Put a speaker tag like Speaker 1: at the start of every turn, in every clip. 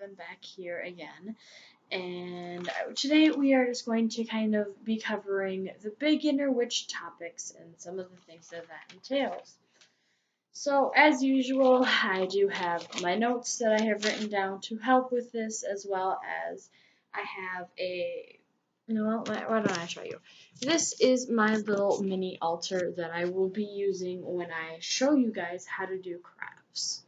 Speaker 1: Raven back here again, and today we are just going to kind of be covering the beginner witch topics and some of the things that entails. So as usual, I do have my notes that I have written down to help with this, as well as I have why don't I show you? This is my little mini altar that I will be using when I show you guys how to do crafts.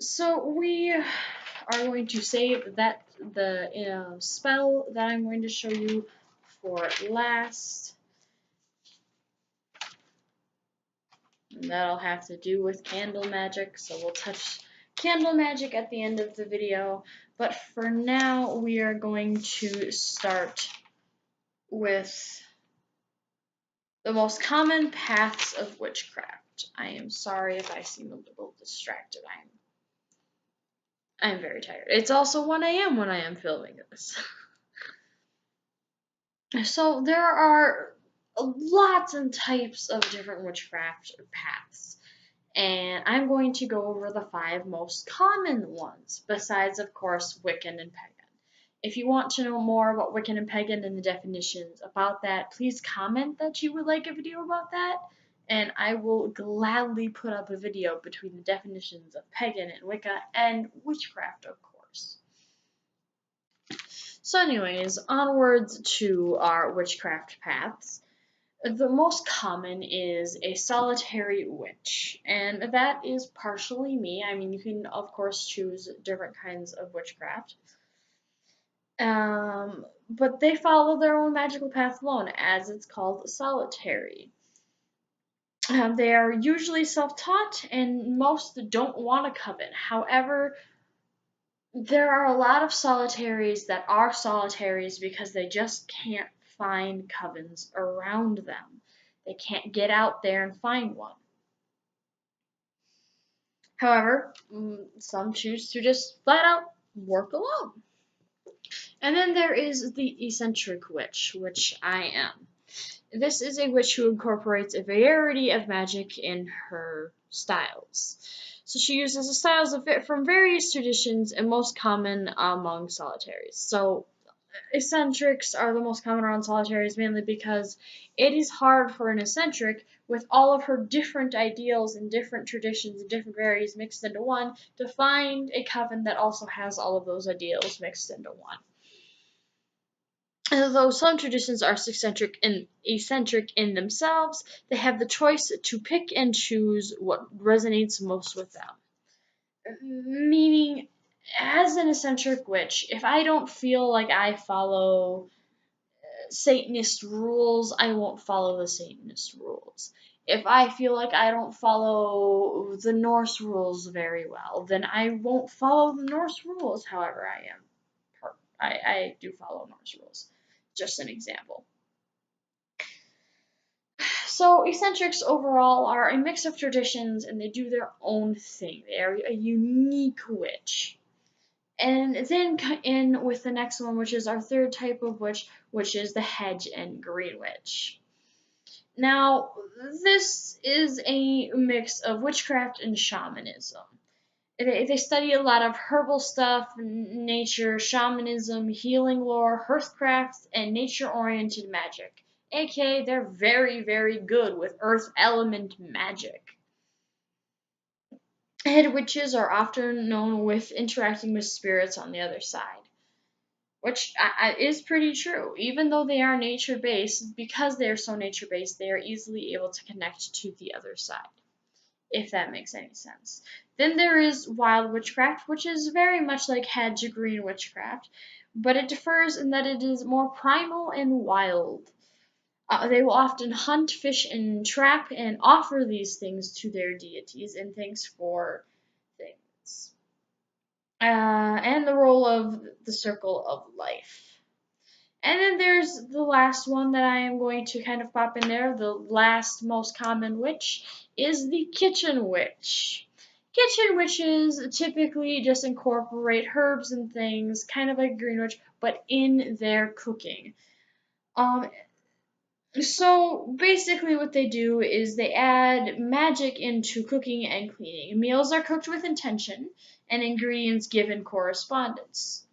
Speaker 1: So we are going to save the spell that I'm going to show you for last. And that'll have to do with candle magic, so we'll touch candle magic at the end of the video. But for now, we are going to start with the most common paths of witchcraft. I am sorry if I seem a little distracted. I'm very tired. It's also 1 a.m. when I am filming this. So there are lots and types of different witchcraft paths, and I'm going to go over the 5 most common ones, besides, of course, Wiccan and Pagan. If you want to know more about Wiccan and Pagan and the definitions about that, please comment that you would like a video about that, and I will gladly put up a video between the definitions of Pagan and Wicca and witchcraft, of course. So anyways, onwards to our witchcraft paths. The most common is a solitary witch, and that is partially me. I mean, you can, of course, choose different kinds of witchcraft. But they follow their own magical path alone, as it's called solitary. They are usually self-taught, and most don't want a coven. However, there are a lot of solitaries that are solitaries because they just can't find covens around them. They can't get out there and find one. However, some choose to just flat out work alone. And then there is the eccentric witch, which I am. This is a witch who incorporates a variety of magic in her styles. So she uses the styles from various traditions and most common among solitaries. So eccentrics are the most common around solitaries mainly because it is hard for an eccentric, with all of her different ideals and different traditions and different varieties mixed into one, to find a coven that also has all of those ideals mixed into one. And though some traditions are eccentric in themselves, they have the choice to pick and choose what resonates most with them. Meaning, as an eccentric witch, if I don't feel like I follow Satanist rules, I won't follow the Satanist rules. If I feel like I don't follow the Norse rules very well, then I won't follow the Norse rules. However, I do follow Norse rules. Just an example. So eccentrics overall are a mix of traditions, and they do their own thing. They are a unique witch. And then in with the next one, which is our third type of witch, which is the hedge and green witch. Now, this is a mix of witchcraft and shamanism. They study a lot of herbal stuff, nature, shamanism, healing lore, hearthcraft, and nature-oriented magic. AKA, they're very, very good with earth element magic. Head witches are often known with interacting with spirits on the other side, which is pretty true. Even though they are nature-based, because they are so nature-based, they are easily able to connect to the other side, if that makes any sense. Then there is wild witchcraft, which is very much like hedge green witchcraft, but it differs in that it is more primal and wild. They will often hunt, fish, and trap and offer these things to their deities and thanks for things. And the role of the circle of life. And then there's the last one that I am going to kind of pop in there. The last most common witch is the kitchen witch. Kitchen witches typically just incorporate herbs and things, kind of like green witch, but in their cooking. So basically, what they do is they add magic into cooking and cleaning. Meals are cooked with intention, and ingredients given correspondence.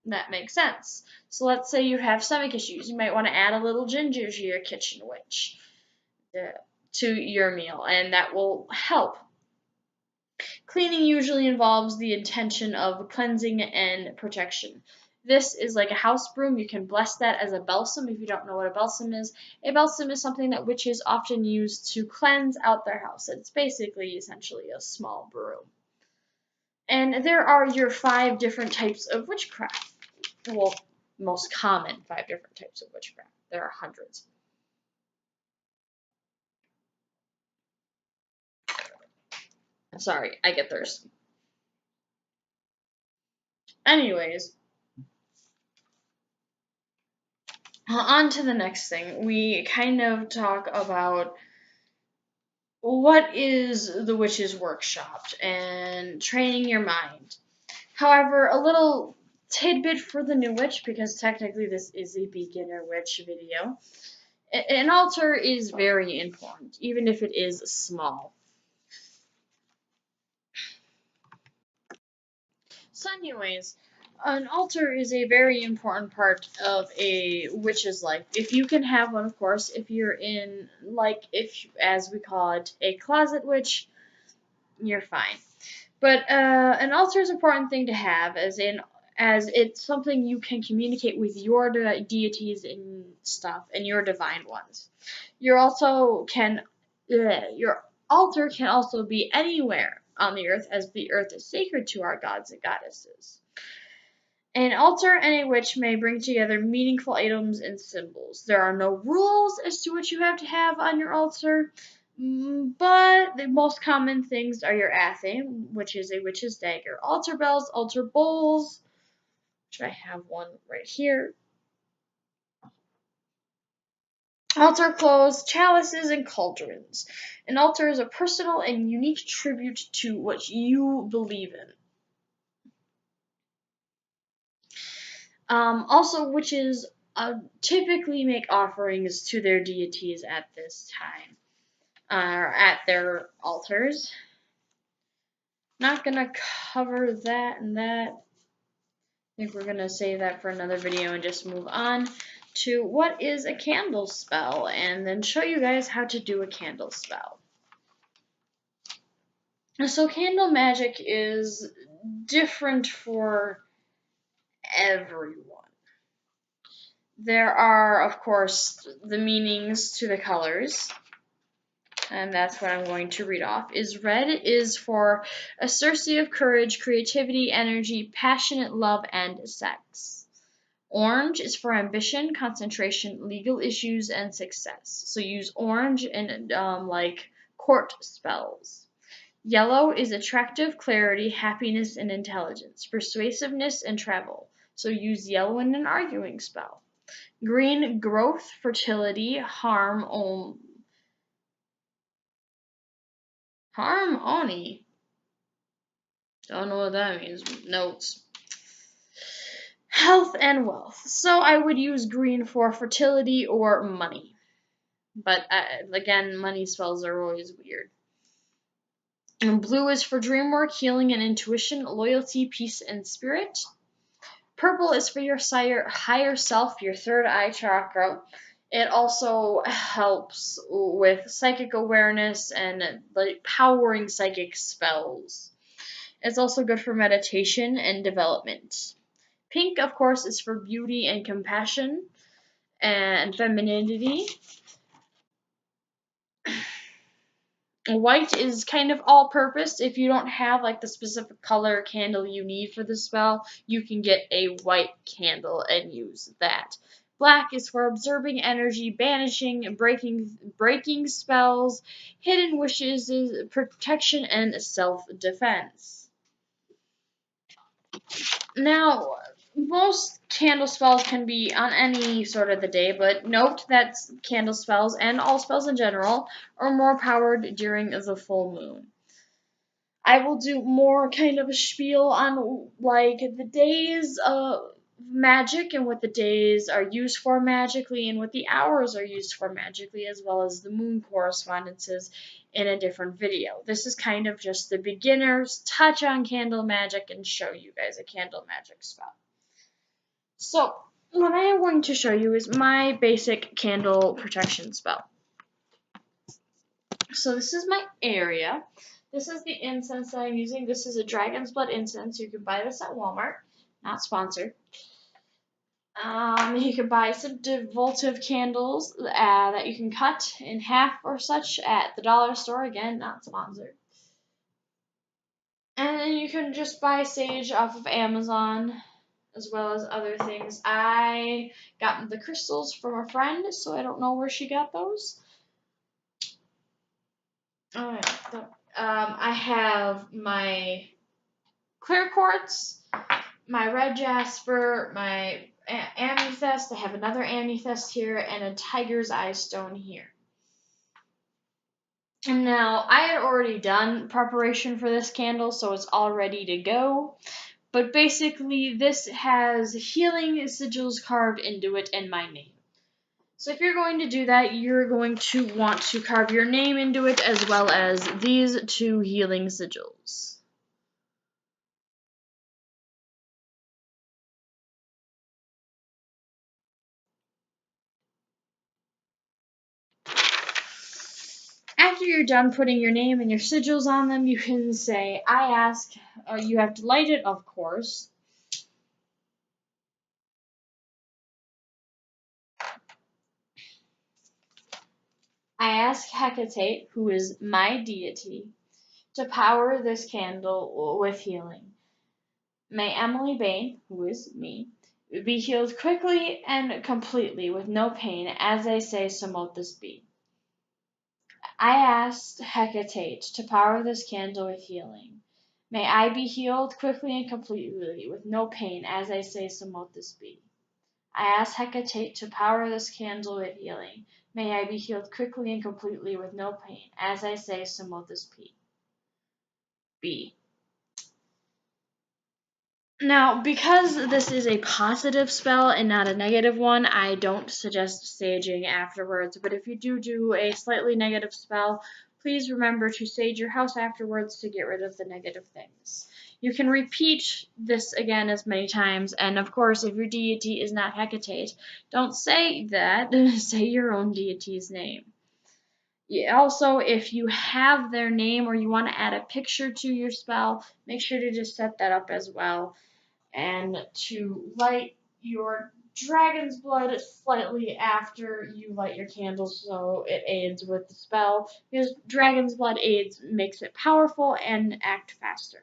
Speaker 1: That makes sense. So let's say you have stomach issues. You might want to add a little ginger to your kitchen witch, to your meal, and that will help. Cleaning usually involves the intention of cleansing and protection. This is like a house broom. You can bless that as a balsam if you don't know what a balsam is. A balsam is something that witches often use to cleanse out their house. It's basically essentially a small broom. And there are your 5 different types of witchcraft. Well, most common 5 different types of witchcraft. There are hundreds. Sorry, I get thirsty. Anyways, on to the next thing. We kind of talk about what is the witch's workshop and training your mind. However, a little tidbit for the new witch, because technically this is a beginner witch video. An altar is very important, even if it is small. So anyways, an altar is a very important part of a witch's life. If you can have one, of course, if you're in, like, if, as we call it, a closet witch, you're fine. But an altar is an important thing to have, as it's something you can communicate with your deities and stuff, and your divine ones. Your your altar can also be anywhere on the earth, as the earth is sacred to our gods and goddesses. An altar and a witch may bring together meaningful items and symbols. There are no rules as to what you have to have on your altar, but the most common things are your athe, which is a witch's dagger, altar bells, altar bowls, which I have one right here, altar clothes, chalices, and cauldrons. An altar is a personal and unique tribute to what you believe in. Also, witches typically make offerings to their deities at this time, at their altars. Not gonna cover that and that. I think we're gonna save that for another video and just move on to what is a candle spell, and then show you guys how to do a candle spell. So candle magic is different for everyone. There are, of course, the meanings to the colors, and that's what I'm going to read off. Red is for assertive courage, creativity, energy, passionate love, and sex. Orange is for ambition, concentration, legal issues, and success. So use orange in like court spells. Yellow is attractive, clarity, happiness, and intelligence, persuasiveness, and travel. So use yellow in an arguing spell. Green, growth, fertility, harmony. Don't know what that means. Notes. Health and wealth. So I would use green for fertility or money. But again, money spells are always weird. And blue is for dream work, healing and intuition, loyalty, peace, and spirit. Purple is for your higher self, your third eye chakra. It also helps with psychic awareness and like powering psychic spells. It's also good for meditation and development. Pink, of course, is for beauty and compassion and femininity. White is kind of all-purpose. If you don't have like the specific color candle you need for the spell, you can get a white candle and use that. Black is for absorbing energy, banishing, breaking spells, hidden wishes, protection, and self-defense. Now, most candle spells can be on any sort of the day, but note that candle spells, and all spells in general, are more powered during the full moon. I will do more kind of a spiel on like the days magic and what the days are used for magically and what the hours are used for magically, as well as the moon correspondences in a different video. This is kind of just the beginner's touch on candle magic and show you guys a candle magic spell. So what I am going to show you is my basic candle protection spell. So this is my area. This is the incense that I'm using. This is a dragon's blood incense. You can buy this at Walmart. Not sponsored. You can buy some devotive candles that you can cut in half or such at the dollar store. Again, not sponsored. And then you can just buy sage off of Amazon, as well as other things. I got the crystals from a friend, so I don't know where she got those. I have my clear quartz, my red jasper, my amethyst. I have another amethyst here, and a tiger's eye stone here. And now, I had already done preparation for this candle, so it's all ready to go. But basically, this has healing sigils carved into it and my name. So if you're going to do that, you're going to want to carve your name into it as well as these two healing sigils. After you're done putting your name and your sigils on them, you can say, I ask, you have to light it, of course. I ask Hecate, who is my deity, to power this candle with healing. May Emily Bain, who is me, be healed quickly and completely with no pain, as I say, so mote this be. I asked Hecate to power this candle with healing. May I be healed quickly and completely with no pain, as I say, so mote this be. I ask Hecate to power this candle with healing. May I be healed quickly and completely with no pain, as I say, so mote this be. Now, because this is a positive spell and not a negative one, I don't suggest saging afterwards. But if you do a slightly negative spell, please remember to sage your house afterwards to get rid of the negative things. You can repeat this again as many times, and of course, if your deity is not Hecate, don't say that. Say your own deity's name. Also, if you have their name or you want to add a picture to your spell, make sure to just set that up as well. And to light your dragon's blood slightly after you light your candle so it aids with the spell, because dragon's blood makes it powerful and act faster.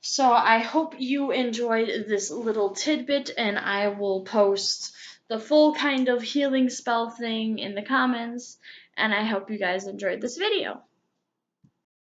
Speaker 1: So I hope you enjoyed this little tidbit, and I will post the full kind of healing spell thing in the comments, and I hope you guys enjoyed this video.